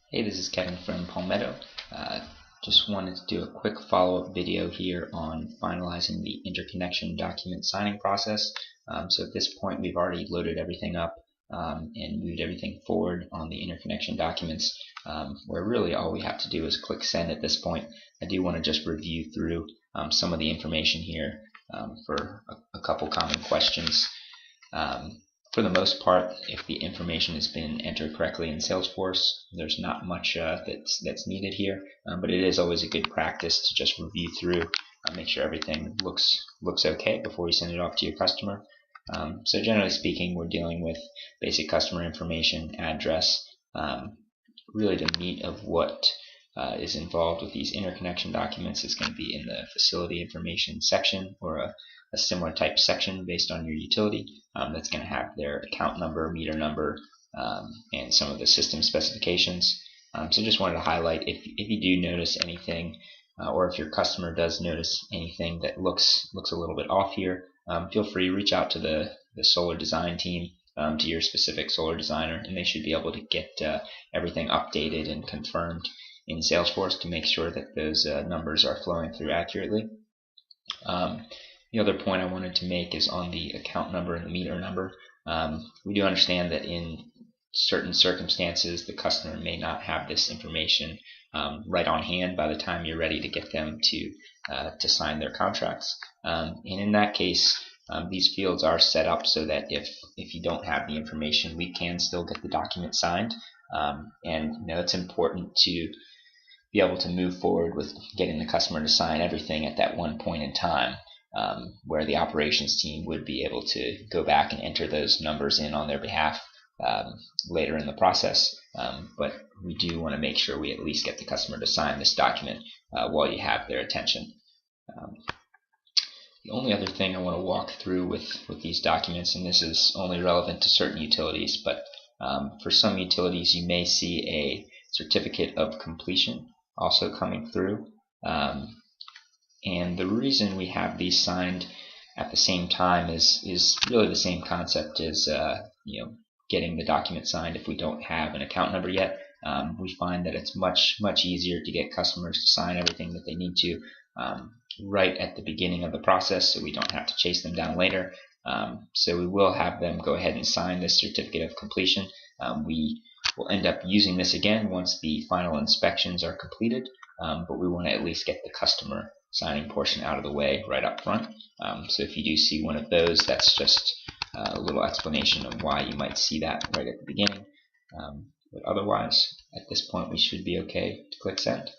Hey, this is Kevin from Palmetto. Just wanted to do a quick follow-up video here on finalizing the interconnection document signing process. So at this point, we've already loaded everything up and moved everything forward on the interconnection documents, where really all we have to do is click send at this point. I do want to just review through some of the information here for a couple common questions. For the most part, if the information has been entered correctly in Salesforce, there's not much that's needed here, but it is always a good practice to just review through, make sure everything looks okay before you send it off to your customer. So generally speaking, we're dealing with basic customer information, address. Really the meat of what is involved with these interconnection documents is going to be in the facility information section, or a similar type section based on your utility. That's going to have their account number, meter number, and some of the system specifications. So just wanted to highlight, if you do notice anything, or if your customer does notice anything that looks a little bit off here, feel free to reach out to the solar design team, to your specific solar designer, and they should be able to get everything updated and confirmed in Salesforce to make sure that those numbers are flowing through accurately. The other point I wanted to make is on the account number and the meter number. We do understand that in certain circumstances the customer may not have this information right on hand by the time you're ready to get them to sign their contracts. And in that case, these fields are set up so that if you don't have the information, we can still get the document signed. And it's important to be able to move forward with getting the customer to sign everything at that one point in time, where the operations team would be able to go back and enter those numbers in on their behalf later in the process. But we do want to make sure we at least get the customer to sign this document while you have their attention. The only other thing I want to walk through with these documents, and this is only relevant to certain utilities, but for some utilities you may see a certificate of completion also coming through. And the reason we have these signed at the same time is really the same concept as getting the document signed if we don't have an account number yet. We find that it's much easier to get customers to sign everything that they need to right at the beginning of the process, so we don't have to chase them down later. So we will have them go ahead and sign this certificate of completion. We will end up using this again once the final inspections are completed, but we want to at least get the customer signing portion out of the way right up front. So if you do see one of those, that's just a little explanation of why you might see that right at the beginning. But otherwise, at this point, we should be okay to click send.